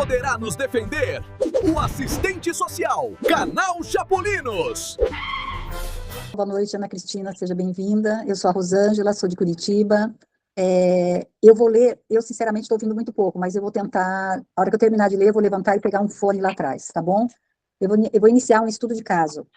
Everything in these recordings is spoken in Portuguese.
poderá nos defender? O assistente social, Canal Chapolinos. Boa noite, Ana Cristina, seja bem-vinda. Eu sou a Rosângela, sou de Curitiba. Eu sinceramente estou ouvindo muito pouco, mas eu vou tentar, a hora que eu terminar de ler, eu vou levantar e pegar um fone lá atrás, tá bom? Eu vou iniciar um estudo de caso.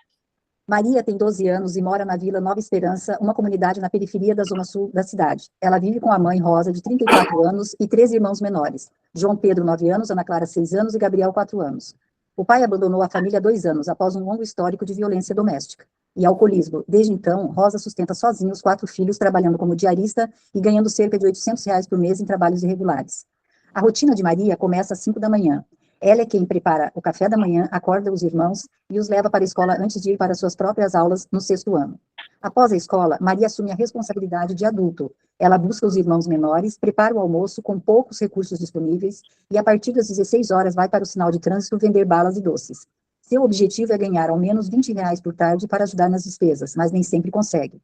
Maria tem 12 anos e mora na Vila Nova Esperança, uma comunidade na periferia da zona sul da cidade. Ela vive com a mãe Rosa, de 34 anos, e 3 irmãos menores. João Pedro, 9 anos, Ana Clara, 6 anos e Gabriel, 4 anos. O pai abandonou a família há 2 anos, após um longo histórico de violência doméstica e alcoolismo. Desde então, Rosa sustenta sozinha os 4 filhos, trabalhando como diarista e ganhando cerca de R$ 800 por mês em trabalhos irregulares. A rotina de Maria começa às 5 da manhã. Ela é quem prepara o café da manhã, acorda os irmãos e os leva para a escola antes de ir para suas próprias aulas no 6º ano. Após a escola, Maria assume a responsabilidade de adulto. Ela busca os irmãos menores, prepara o almoço com poucos recursos disponíveis e, a partir das 16 horas, vai para o sinal de trânsito vender balas e doces. Seu objetivo é ganhar ao menos R$ 20 por tarde para ajudar nas despesas, mas nem sempre consegue.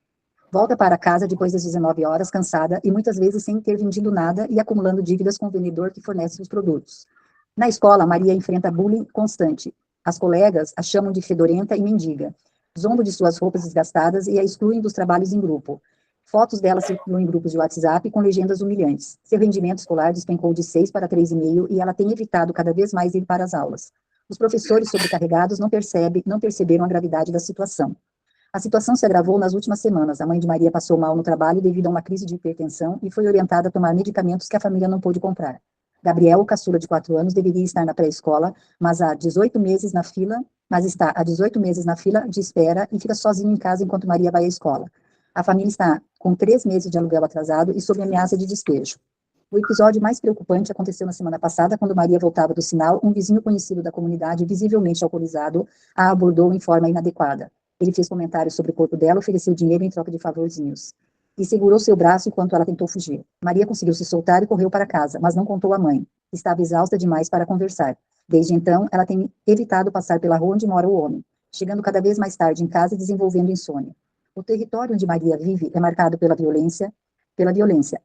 Volta para casa depois das 19 horas, cansada e muitas vezes sem ter vendido nada e acumulando dívidas com o vendedor que fornece os produtos. Na escola, Maria enfrenta bullying constante. As colegas a chamam de fedorenta e mendiga. Zombam de suas roupas desgastadas e a excluem dos trabalhos em grupo. Fotos dela circulam em grupos de WhatsApp com legendas humilhantes. Seu rendimento escolar despencou de 6 para 3,5 e ela tem evitado cada vez mais ir para as aulas. Os professores sobrecarregados não perceberam a gravidade da situação. A situação se agravou nas últimas semanas. A mãe de Maria passou mal no trabalho devido a uma crise de hipertensão e foi orientada a tomar medicamentos que a família não pôde comprar. Gabriel, o caçula de 4 anos, deveria estar na pré-escola, mas está há 18 meses na fila de espera e fica sozinho em casa enquanto Maria vai à escola. A família está com 3 meses de aluguel atrasado e sob ameaça de despejo. O episódio mais preocupante aconteceu na semana passada, quando Maria voltava do sinal. Um vizinho conhecido da comunidade, visivelmente alcoolizado, a abordou em forma inadequada. Ele fez comentários sobre o corpo dela, ofereceu dinheiro em troca de favorzinhos e segurou seu braço enquanto ela tentou fugir. Maria conseguiu se soltar e correu para casa, mas não contou à mãe. Estava exausta demais para conversar. Desde então, ela tem evitado passar pela rua onde mora o homem, chegando cada vez mais tarde em casa e desenvolvendo insônia. O território onde Maria vive é marcado pela violência.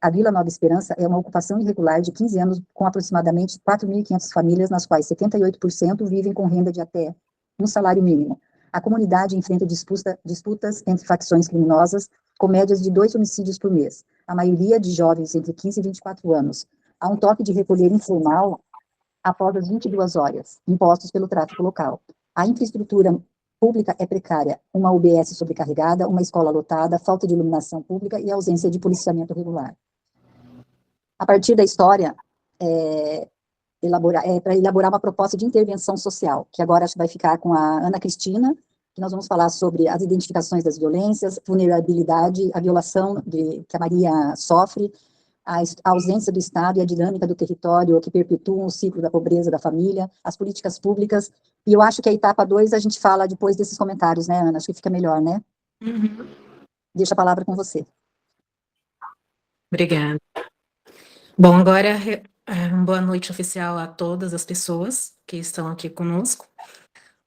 A Vila Nova Esperança é uma ocupação irregular de 15 anos, com aproximadamente 4.500 famílias, nas quais 78% vivem com renda de até um salário mínimo. A comunidade enfrenta disputas entre facções criminosas, com médias de 2 homicídios por mês, a maioria de jovens entre 15 e 24 anos. Há um toque de recolher informal após as 22 horas, impostos pelo tráfico local. A infraestrutura pública é precária, uma UBS sobrecarregada, uma escola lotada, falta de iluminação pública e ausência de policiamento regular. A partir da história, para elaborar uma proposta de intervenção social, que agora acho que vai ficar com a Ana Cristina, que nós vamos falar sobre as identificações das violências, vulnerabilidade, a violação que a Maria sofre, a ausência do Estado e a dinâmica do território que perpetuam o ciclo da pobreza da família, as políticas públicas, e eu acho que a etapa 2 a gente fala depois desses comentários, né, Ana? Acho que fica melhor, né? Uhum. Deixa a palavra com você. Obrigada. Bom, agora uma boa noite oficial a todas as pessoas que estão aqui conosco.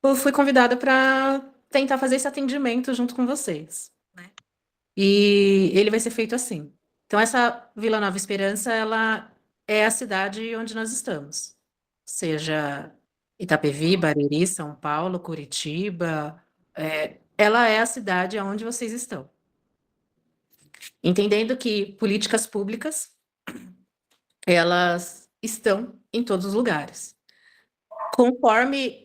Eu fui convidada para tentar fazer esse atendimento junto com vocês, né? E ele vai ser feito assim. Então, essa Vila Nova Esperança, ela é a cidade onde nós estamos. Seja Itapevi, Bariri, São Paulo, Curitiba, ela é a cidade onde vocês estão. Entendendo que políticas públicas, elas estão em todos os lugares. Conforme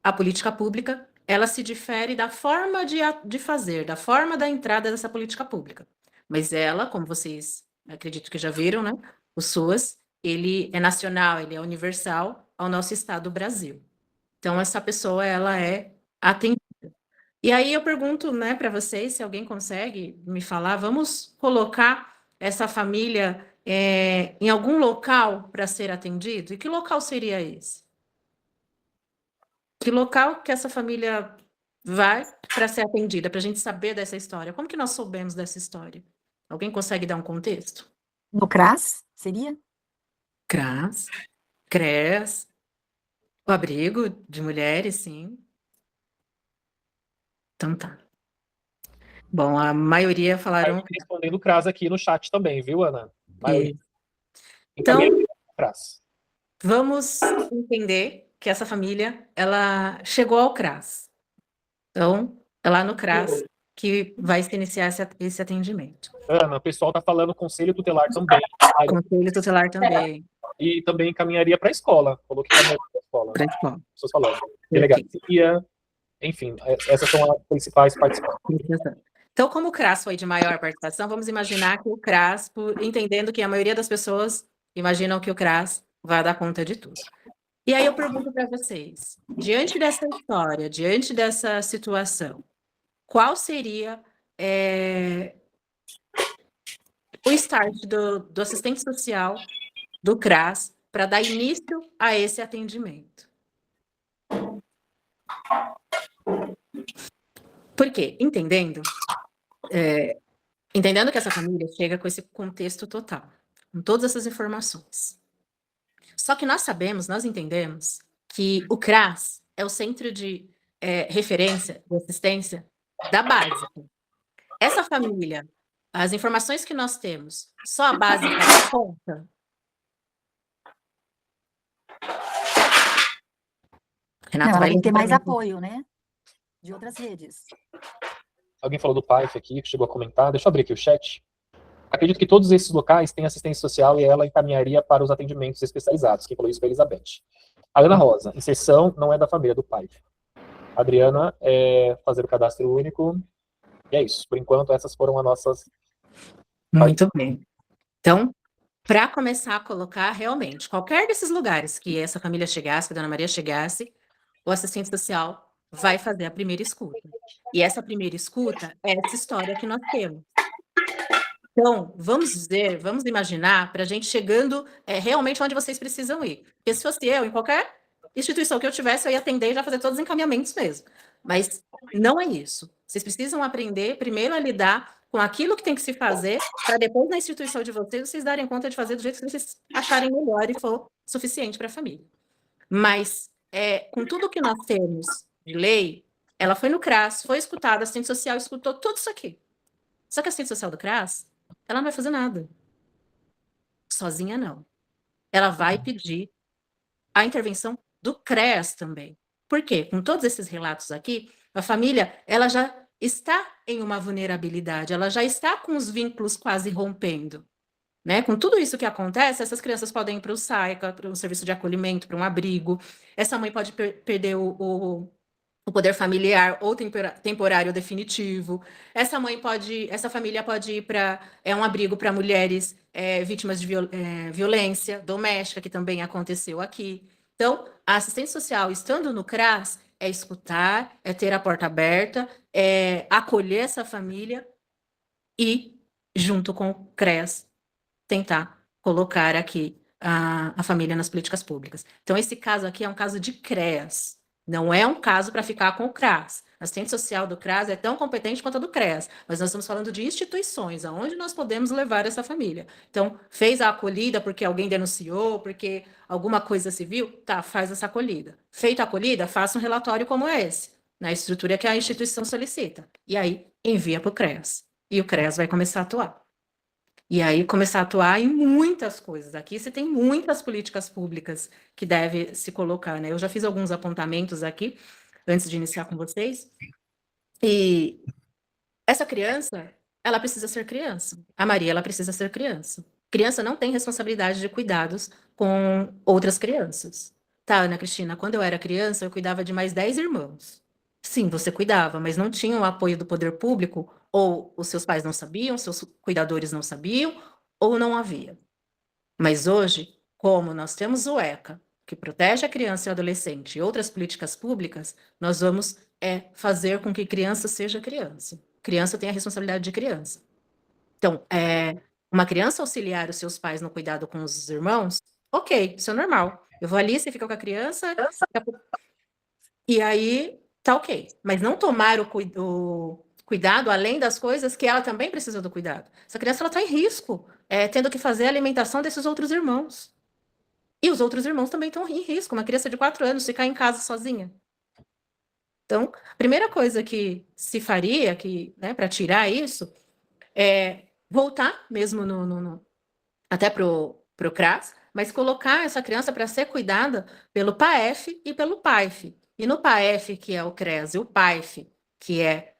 a política pública, ela se difere da forma de fazer, da forma da entrada dessa política pública. Mas ela, como vocês acredito que já viram, né? O SUAS, ele é nacional, ele é universal ao nosso estado, Brasil. Então, essa pessoa, ela é atendida. E aí eu pergunto, né, para vocês, se alguém consegue me falar, vamos colocar essa família em algum local para ser atendido? E que local seria esse? Que local que essa família vai para ser atendida, para a gente saber dessa história? Como que nós soubemos dessa história? Alguém consegue dar um contexto? No CRAS, seria? CRAS, CREAS, o abrigo de mulheres, sim. Então tá. Bom, a maioria falaram... Respondendo o CRAS aqui no chat também, viu, Ana? Então, CRAS. vamos entender que essa família, ela chegou ao CRAS. Então, é lá no CRAS que vai se iniciar esse atendimento. Ana, o pessoal está falando conselho tutelar também. Conselho tutelar também. E também encaminharia para a escola. Falou que encaminharia para a escola. Para a escola. Pessoas falando. Delegacia, enfim, essas são as principais participantes. Então, como o CRAS foi de maior participação, vamos imaginar que o CRAS, entendendo que a maioria das pessoas imaginam que o CRAS vai dar conta de tudo. E aí eu pergunto para vocês, diante dessa história, diante dessa situação, qual seria o start do assistente social do CRAS para dar início a esse atendimento? Por quê? Entendendo que essa família chega com esse contexto total, com todas essas informações. Só que nós sabemos, nós entendemos que o CRAS é o centro de referência de assistência da básica. Essa família, as informações que nós temos, só a básica dá conta? Renato, não, vai ter mais apoio, né? De outras redes. Alguém falou do PAIF aqui, que chegou a comentar. Deixa eu abrir aqui o chat. Acredito que todos esses locais têm assistência social e ela encaminharia para os atendimentos especializados. Quem falou isso foi a Elizabeth. A Ana Rosa, inserção não é da família do PAIF. A Adriana é fazer o cadastro único. E é isso. Por enquanto, essas foram as nossas... Muito bem. Então, para começar a colocar realmente, qualquer desses lugares que essa família chegasse, que a Dona Maria chegasse, o assistente social vai fazer a primeira escuta. E essa primeira escuta é essa história que nós temos. Então, vamos imaginar para a gente chegando realmente onde vocês precisam ir. Porque se fosse eu, em qualquer instituição que eu tivesse, eu ia atender e já fazer todos os encaminhamentos mesmo. Mas não é isso. Vocês precisam aprender primeiro a lidar com aquilo que tem que se fazer, para depois na instituição de vocês darem conta de fazer do jeito que vocês acharem melhor e for suficiente para a família. Mas, com tudo que nós temos de lei, ela foi no CRAS, foi escutada, a assistente social escutou tudo isso aqui. Só que a assistente social do CRAS, ela não vai fazer nada. Sozinha, não. Ela vai pedir a intervenção do CREAS também. Por quê? Com todos esses relatos aqui, a família, ela já está em uma vulnerabilidade, ela já está com os vínculos quase rompendo. Né? Com tudo isso que acontece, essas crianças podem ir para o SAICA, para um serviço de acolhimento, para um abrigo. Essa mãe pode perder o poder familiar ou temporário definitivo. Essa família pode ir para um abrigo para mulheres vítimas de violência doméstica, que também aconteceu aqui. Então, a assistente social, estando no CRAS, é escutar, é ter a porta aberta, é acolher essa família e, junto com o CREAS, tentar colocar aqui a família nas políticas públicas. Então, esse caso aqui é um caso de CREAS, não é um caso para ficar com o CRAS. A assistente social do CRAS é tão competente quanto a do CREAS, mas nós estamos falando de instituições, aonde nós podemos levar essa família. Então, fez a acolhida porque alguém denunciou, porque alguma coisa se viu, tá, faz essa acolhida. Feita a acolhida, faça um relatório como esse, na estrutura que a instituição solicita. E aí, envia para o CREAS. E o CREAS vai começar a atuar. E aí começar a atuar em muitas coisas. Aqui você tem muitas políticas públicas que deve se colocar, né? Eu já fiz alguns apontamentos aqui, antes de iniciar com vocês. E essa criança, ela precisa ser criança. A Maria, ela precisa ser criança. Criança não tem responsabilidade de cuidados com outras crianças. Tá, Ana Cristina, quando eu era criança, eu cuidava de mais 10 irmãos. Sim, você cuidava, mas não tinha o apoio do poder público, ou os seus pais não sabiam, seus cuidadores não sabiam, ou não havia. Mas hoje, como nós temos o ECA, que protege a criança e o adolescente, e outras políticas públicas, nós vamos fazer com que criança seja criança. Criança tem a responsabilidade de criança. Então, uma criança auxiliar os seus pais no cuidado com os irmãos, ok, isso é normal. Eu vou ali, você fica com a criança, e aí tá ok. Mas não tomar o cuidado além das coisas que ela também precisa do cuidado. Essa criança está em risco, tendo que fazer a alimentação desses outros irmãos. E os outros irmãos também estão em risco. Uma criança de 4 anos ficar em casa sozinha. Então, a primeira coisa que se faria, para tirar isso, é voltar mesmo até para o CRAS, mas colocar essa criança para ser cuidada pelo PAEF e pelo PAIF. E no PAEF, que é o CREAS, e o PAIF, que é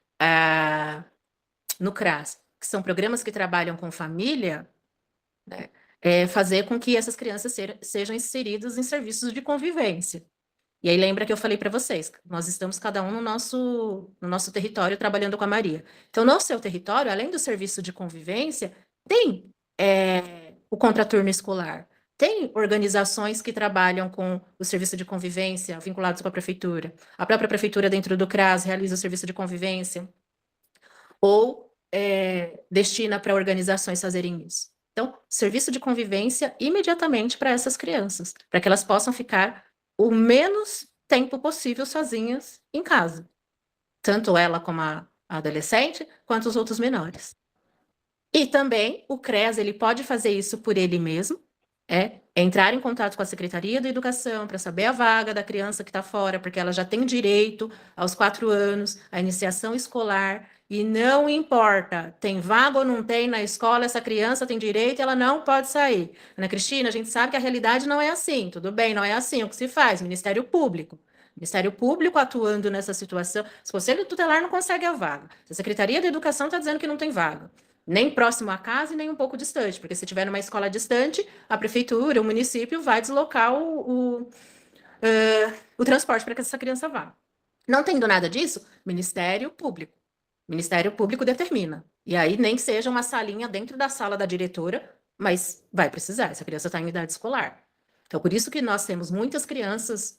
no CRAS, que são programas que trabalham com família, né, fazer com que essas crianças sejam inseridas em serviços de convivência. E aí lembra que eu falei para vocês, nós estamos cada um no nosso território trabalhando com a Maria. Então, no seu território, além do serviço de convivência, tem o contraturno escolar, tem organizações que trabalham com o serviço de convivência vinculados com a prefeitura. A própria prefeitura, dentro do CRAS, realiza o serviço de convivência, ou destina para organizações fazerem isso. Então, serviço de convivência imediatamente para essas crianças, para que elas possam ficar o menos tempo possível sozinhas em casa. Tanto ela como a adolescente, quanto os outros menores. E também o CREAS, ele pode fazer isso por ele mesmo, entrar em contato com a Secretaria da Educação para saber a vaga da criança que está fora, porque ela já tem direito aos 4 anos, à iniciação escolar, e não importa, tem vaga ou não tem na escola, essa criança tem direito e ela não pode sair. Ana Cristina, a gente sabe que a realidade não é assim, tudo bem, não é assim, o que se faz? Ministério Público. Ministério Público atuando nessa situação. Se o Conselho Tutelar não consegue a vaga, se a Secretaria da Educação está dizendo que não tem vaga, nem próximo à casa e nem um pouco distante, porque se tiver numa escola distante, a prefeitura, o município vai deslocar o transporte para que essa criança vá. Não tendo nada disso, Ministério Público. Ministério Público determina. E aí nem que seja uma salinha dentro da sala da diretora, mas vai precisar, essa criança está em idade escolar. Então, por isso que nós temos muitas crianças,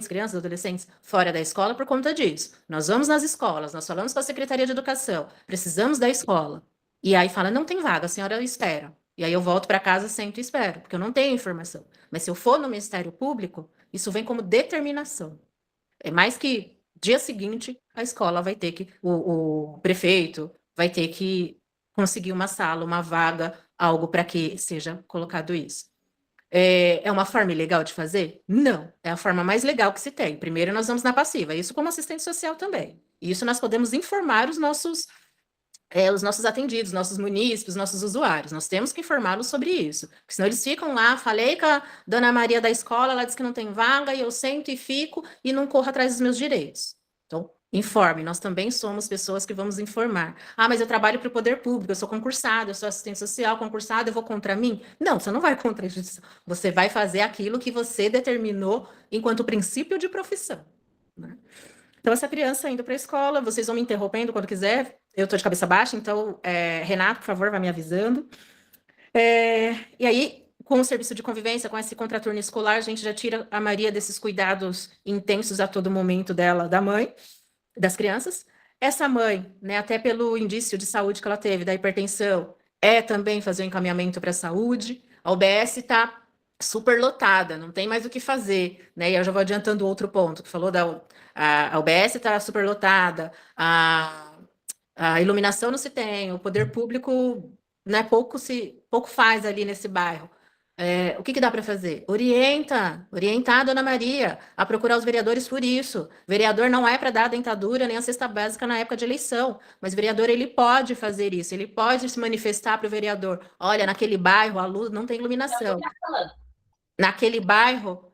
crianças, adolescentes, fora da escola por conta disso. Nós vamos nas escolas, nós falamos com a Secretaria de Educação, precisamos da escola. E aí fala, não tem vaga, a senhora espera. E aí eu volto para casa, sento e espero, porque eu não tenho informação. Mas se eu for no Ministério Público, isso vem como determinação. É mais que dia seguinte, a escola vai ter que, o prefeito vai ter que conseguir uma sala, uma vaga, algo para que seja colocado isso. É uma forma ilegal de fazer? Não, é a forma mais legal que se tem. Primeiro nós vamos na passiva, isso como assistente social também. E isso nós podemos informar os nossos atendidos, nossos munícipes, nossos usuários. Nós temos que informá-los sobre isso. Porque senão eles ficam lá, falei com a dona Maria da escola, ela disse que não tem vaga, e eu sento e fico e não corro atrás dos meus direitos. Então, informe, nós também somos pessoas que vamos informar. Ah, mas eu trabalho para o poder público, eu sou concursado, eu sou assistente social, concursado, eu vou contra mim? Não, você não vai contra a justiça. Você vai fazer aquilo que você determinou enquanto princípio de profissão, né? Então, essa criança indo para a escola, vocês vão me interrompendo quando quiser, eu estou de cabeça baixa, então, Renato, por favor, vai me avisando. E aí, com o serviço de convivência, com esse contraturno escolar, a gente já tira a Maria desses cuidados intensos a todo momento dela, da mãe, das crianças. Essa mãe, né, até pelo indício de saúde que ela teve, da hipertensão, também fazer o encaminhamento para a saúde. A UBS está super lotada, não tem mais o que fazer, né? E eu já vou adiantando outro ponto, que falou a UBS está super lotada, a iluminação não se tem, o poder público, né, pouco faz ali nesse bairro. O que dá para fazer? Orientar a dona Maria a procurar os vereadores por isso. Vereador não é para dar a dentadura nem a cesta básica na época de eleição, mas o vereador ele pode fazer isso, ele pode se manifestar para o vereador. Olha, naquele bairro a luz não tem iluminação. Naquele bairro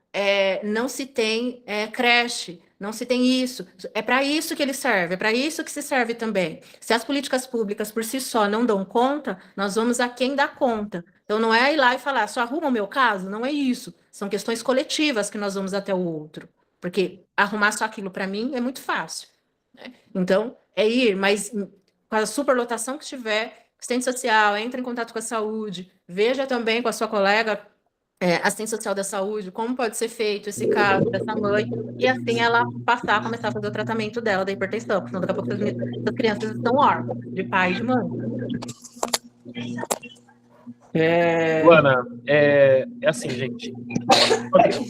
não se tem creche, não se tem isso. É para isso que ele serve, é para isso que se serve também. Se as políticas públicas por si só não dão conta, nós vamos a quem dá conta. Então, não é ir lá e falar, só arruma o meu caso, não é isso. São questões coletivas que nós vamos até o outro. Porque arrumar só aquilo para mim é muito fácil, né? Então, é ir, mas com a superlotação que tiver, assistente social, entre em contato com a saúde, veja também com a sua colega assistente social da saúde, como pode ser feito esse caso dessa mãe, e assim ela começar a fazer o tratamento dela da hipertensão, porque senão daqui a pouco as crianças estão órfãs de pai e de mãe. Luana, assim, gente.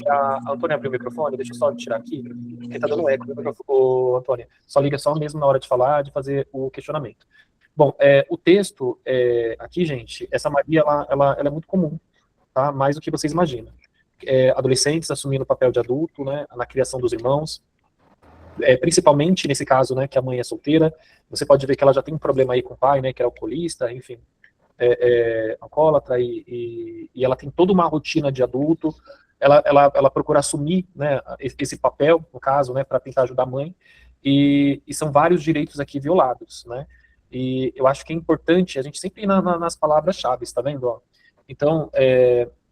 A Antônia abriu o microfone, deixa eu só tirar aqui, porque tá dando eco no microfone. Antônia, só liga só mesmo na hora de falar, de fazer o questionamento. Bom, o texto aqui, gente, essa Maria, ela é muito comum, tá? Mais do que vocês imaginam. Adolescentes assumindo o papel de adulto, né, na criação dos irmãos, principalmente nesse caso, né, que a mãe é solteira. Você pode ver que ela já tem um problema aí com o pai, né, que é alcoolista, enfim. alcoólatra e ela tem toda uma rotina de adulto, ela procura assumir, né, esse papel, no caso, né, para tentar ajudar a mãe, e são vários direitos aqui violados, né? E eu acho que é importante a gente sempre ir nas palavras-chave, tá vendo? Ó? Então,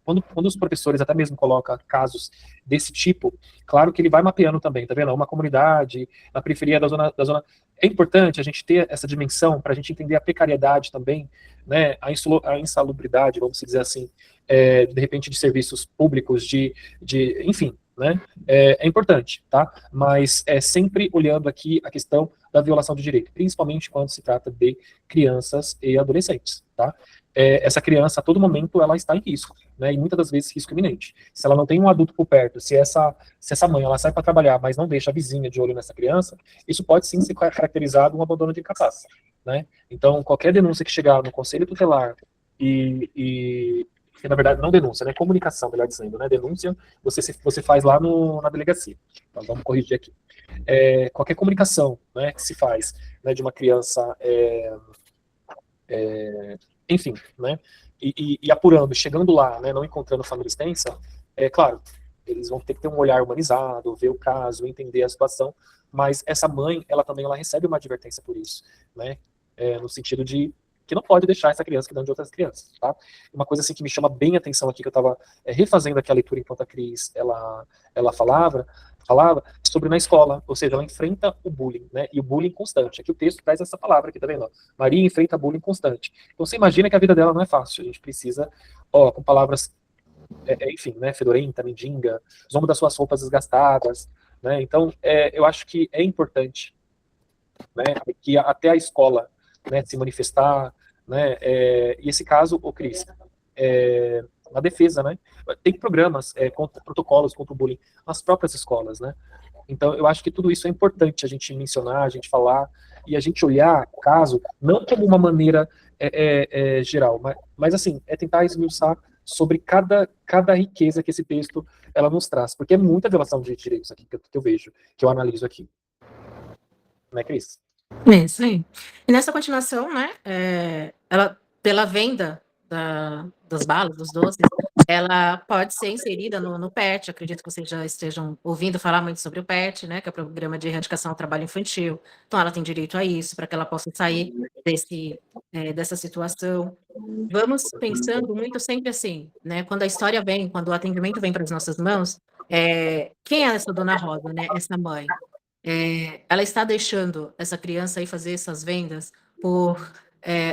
quando os professores até mesmo colocam casos desse tipo, claro que ele vai mapeando também, tá vendo? Uma comunidade, na periferia da zona. É importante a gente ter essa dimensão para a gente entender a precariedade também, né? A insalubridade, vamos dizer assim, de repente de serviços públicos, enfim, né? É importante, tá? Mas é sempre olhando aqui a questão da violação de direito, principalmente quando se trata de crianças e adolescentes, tá? Essa criança, a todo momento, ela está em risco, né? E muitas das vezes risco iminente. Se ela não tem um adulto por perto, se essa mãe ela sai para trabalhar, mas não deixa a vizinha de olho nessa criança, isso pode sim ser caracterizado um abandono de incapaz, né? Então, qualquer denúncia que chegar no conselho tutelar que na verdade não denúncia, né? Comunicação, melhor dizendo, né? Denúncia você faz lá na delegacia. Então, vamos corrigir aqui. Qualquer comunicação, né, que se faz, né, de uma criança, enfim, né? E apurando, chegando lá, né, não encontrando família extensa, claro, eles vão ter que ter um olhar humanizado, ver o caso, entender a situação, mas essa mãe, ela recebe uma advertência por isso, né? No sentido de que não pode deixar essa criança cuidando de outras crianças, tá? Uma coisa assim que me chama bem a atenção aqui, que eu estava refazendo aqui a leitura enquanto a Cris, ela falava sobre na escola, ou seja, ela enfrenta o bullying, né? E o bullying constante. Aqui o texto traz essa palavra aqui, tá vendo? Maria enfrenta bullying constante. Então você imagina que a vida dela não é fácil. A gente precisa, com palavras, enfim, né? Fedorenta, mendiga, zombo das suas roupas desgastadas, né? Então, eu acho que é importante, né? Que até a escola, né, se manifestar, né? E esse caso, o Cris, na defesa, né? Tem programas, protocolos contra o bullying nas próprias escolas, né? Então, eu acho que tudo isso é importante a gente mencionar, a gente falar, e a gente olhar o caso, não como uma maneira geral, mas assim, tentar esmiuçar sobre cada riqueza que esse texto ela nos traz, porque é muita violação de direitos aqui que eu vejo, que eu analiso aqui. Né, Cris? Isso aí. E nessa continuação, né, ela, pela venda das balas, dos doces, ela pode ser inserida no PET. Acredito que vocês já estejam ouvindo falar muito sobre o PET, né, que é o Programa de Erradicação ao Trabalho Infantil. Então, ela tem direito a isso, para que ela possa sair dessa situação. Vamos pensando muito sempre assim, né, quando a história vem, quando o atendimento vem para as nossas mãos, quem é essa dona Rosa, né, essa mãe? Ela está deixando essa criança aí fazer essas vendas por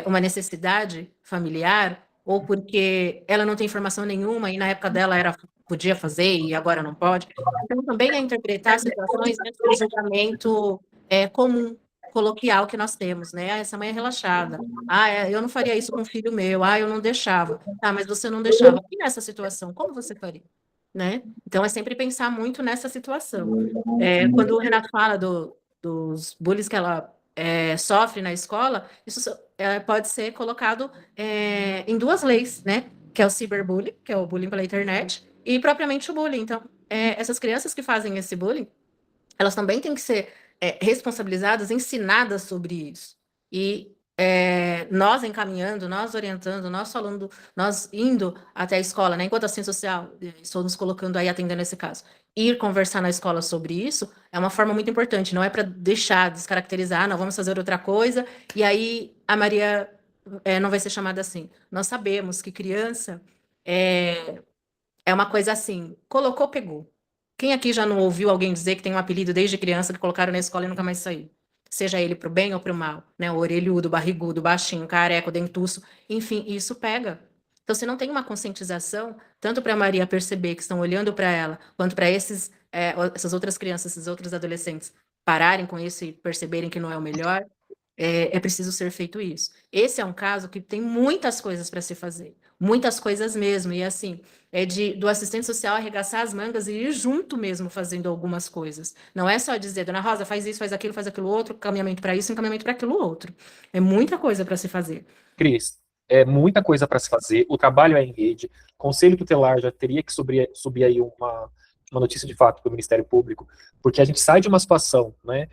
uma necessidade familiar ou porque ela não tem informação nenhuma e na época dela podia fazer e agora não pode. Então, também é interpretar situações dentro do julgamento comum, coloquial que nós temos, né? Essa mãe é relaxada. Eu não faria isso com um filho meu. Eu não deixava. Mas você não deixava. E nessa situação, como você faria? Né? Então, é sempre pensar muito nessa situação. Quando o Renato fala dos bullies que ela sofre na escola, isso pode ser colocado em duas leis, né? Que é o cyberbullying, que é o bullying pela internet, e propriamente o bullying. Então, essas crianças que fazem esse bullying, elas também têm que ser responsabilizadas, ensinadas sobre isso. E nós encaminhando, nós orientando, nós falando, nós indo até a escola, né? Enquanto assistente social, estou nos colocando aí, atendendo esse caso. Ir conversar na escola sobre isso é uma forma muito importante, não é para deixar, descaracterizar, não, vamos fazer outra coisa, e aí a Maria não vai ser chamada assim. Nós sabemos que criança é uma coisa assim, colocou, pegou. Quem aqui já não ouviu alguém dizer que tem um apelido desde criança que colocaram na escola e nunca mais saiu? Seja ele pro bem ou pro mal, né? O orelhudo, barrigudo, baixinho, careco, dentuço, enfim, isso pega. Então, se não tem uma conscientização, tanto para a Maria perceber que estão olhando para ela, quanto para essas outras crianças, esses outros adolescentes pararem com isso e perceberem que não é o melhor, é preciso ser feito isso. Esse é um caso que tem muitas coisas para se fazer, muitas coisas mesmo, e assim, do assistente social arregaçar as mangas e ir junto mesmo fazendo algumas coisas. Não é só dizer, dona Rosa, faz isso, faz aquilo outro, encaminhamento para isso, encaminhamento para aquilo outro. É muita coisa para se fazer. Cris, é muita coisa para se fazer, o trabalho é em rede, o conselho tutelar já teria que subir aí uma notícia de fato do Ministério Público, porque a gente sai de uma situação, né,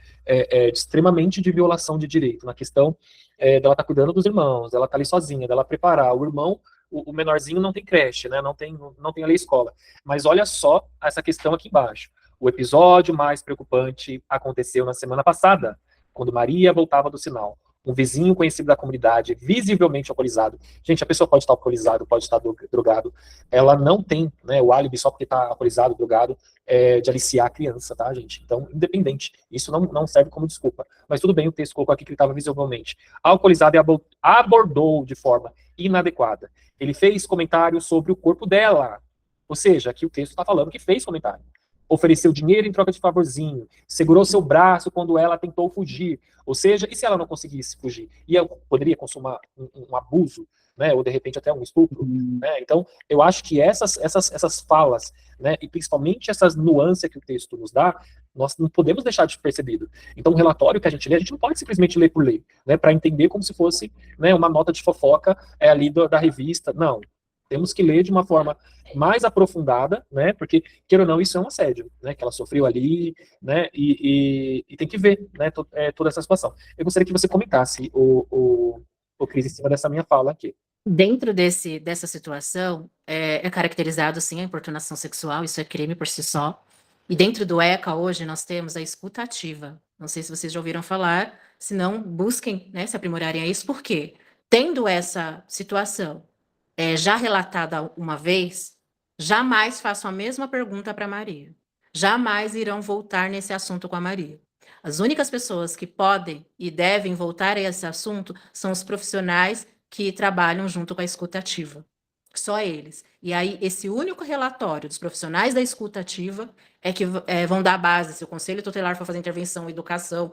extremamente de violação de direito, na questão dela estar cuidando dos irmãos, dela estar ali sozinha, dela preparar o irmão, o menorzinho não tem creche, né, não tem ali escola, mas olha só essa questão aqui embaixo. O episódio mais preocupante aconteceu na semana passada, quando Maria voltava do sinal. Um vizinho conhecido da comunidade, visivelmente alcoolizado. Gente, a pessoa pode estar alcoolizado, pode estar drogado. Ela não tem, né, o álibi só porque está alcoolizado, drogado, de aliciar a criança, tá, gente? Então, independente. Isso não serve como desculpa. Mas tudo bem, o texto colocou aqui que ele estava visivelmente alcoolizado e abordou de forma inadequada. Ele fez comentário sobre o corpo dela. Ou seja, aqui o texto está falando que fez comentário. Ofereceu dinheiro em troca de favorzinho, segurou seu braço quando ela tentou fugir. Ou seja, e se ela não conseguisse fugir? Poderia consumar um abuso, né? Ou de repente até um estupro. Né? Então, eu acho que essas falas, né? E principalmente essas nuances que o texto nos dá, nós não podemos deixar de percebido. Então, o relatório que a gente lê, a gente não pode simplesmente ler por ler, né? Para entender como se fosse, né, uma nota de fofoca ali da revista. Não. Temos que ler de uma forma mais aprofundada, né? Porque, queira ou não, isso é um assédio, né? Que ela sofreu ali, né? E tem que ver, né? Toda essa situação. Eu gostaria que você comentasse, o Cris, em cima dessa minha fala aqui. Dentro dessa situação, é caracterizado, sim, a importunação sexual, isso é crime por si só. E dentro do ECA, hoje, nós temos a escuta ativa. Não sei se vocês já ouviram falar, se não, busquem, né, se aprimorarem a isso. Por quê? Tendo essa situação já relatada uma vez, jamais façam a mesma pergunta para Maria. Jamais irão voltar nesse assunto com a Maria. As únicas pessoas que podem e devem voltar a esse assunto são os profissionais que trabalham junto com a escuta ativa. Só eles. E aí, esse único relatório dos profissionais da escuta ativa é que vão dar base, se o Conselho Tutelar for fazer intervenção, educação,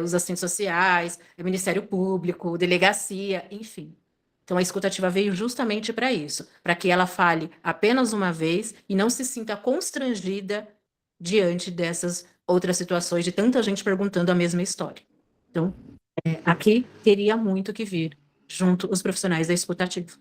os assistentes sociais, o Ministério Público, delegacia, enfim. Então, a escuta ativa veio justamente para isso, para que ela fale apenas uma vez e não se sinta constrangida diante dessas outras situações de tanta gente perguntando a mesma história. Então, aqui teria muito que vir junto os profissionais da escuta ativa.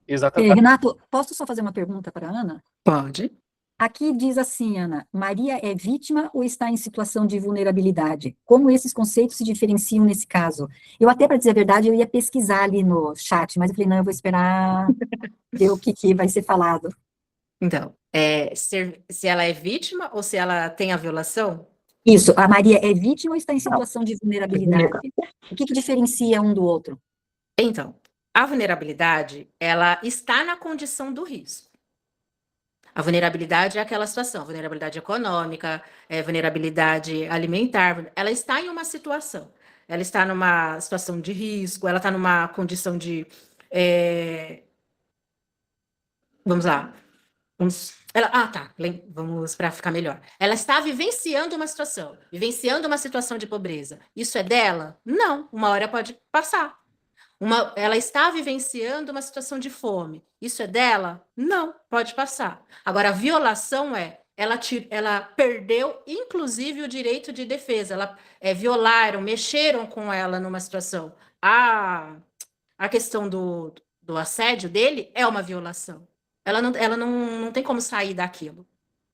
Exatamente. Renato, posso só fazer uma pergunta para a Ana? Pode. Aqui diz assim, Ana, Maria é vítima ou está em situação de vulnerabilidade? Como esses conceitos se diferenciam nesse caso? Eu até, para dizer a verdade, eu ia pesquisar ali no chat, mas eu falei, não, eu vou esperar ver o que vai ser falado. Então, se ela é vítima ou se ela tem a violação? Isso, a Maria é vítima ou está em situação de vulnerabilidade? O que diferencia um do outro? Então, a vulnerabilidade, ela está na condição do risco. A vulnerabilidade é aquela situação, vulnerabilidade econômica, vulnerabilidade alimentar, ela está em uma situação. Ela está numa situação de risco, ela está numa condição de... Vamos lá. Vamos para ficar melhor. Ela está vivenciando uma situação de pobreza. Isso é dela? Não, uma hora pode passar. Ela está vivenciando uma situação de fome. Isso é dela? Não, pode passar. Agora, a violação ela perdeu, inclusive, o direito de defesa. Violaram, mexeram com ela numa situação. A questão do assédio dele é uma violação. Ela não tem como sair daquilo.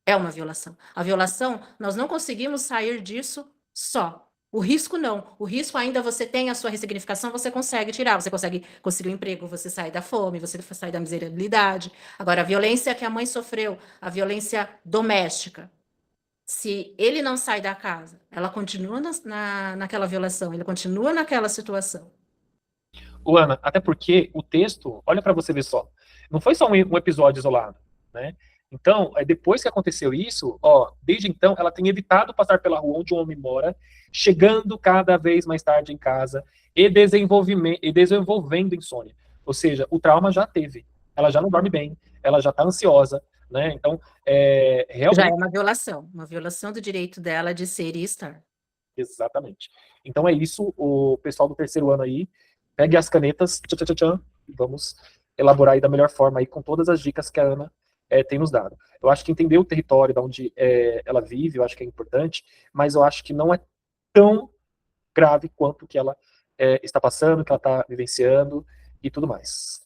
É uma violação. A violação, nós não conseguimos sair disso só. O risco não. O risco ainda você tem a sua ressignificação, você consegue tirar, você consegue conseguir um emprego, você sai da fome, você sai da miserabilidade. Agora, a violência que a mãe sofreu, a violência doméstica, se ele não sai da casa, ela continua naquela violação, ele continua naquela situação. Ana, até porque o texto, olha para você ver só, não foi só um episódio isolado, né? Então, depois que aconteceu isso, desde então, ela tem evitado passar pela rua onde um homem mora, chegando cada vez mais tarde em casa e desenvolvendo insônia. Ou seja, o trauma já teve. Ela já não dorme bem, ela já está ansiosa, né? Então, realmente... Já é uma violação do direito dela de ser e estar. Exatamente. Então é isso, o pessoal do terceiro ano aí, pegue as canetas, e vamos elaborar aí da melhor forma aí com todas as dicas que a Ana tem nos dado. Eu acho que entender o território de onde ela vive, eu acho que é importante, mas eu acho que não é tão grave quanto que ela está passando, que ela está vivenciando e tudo mais.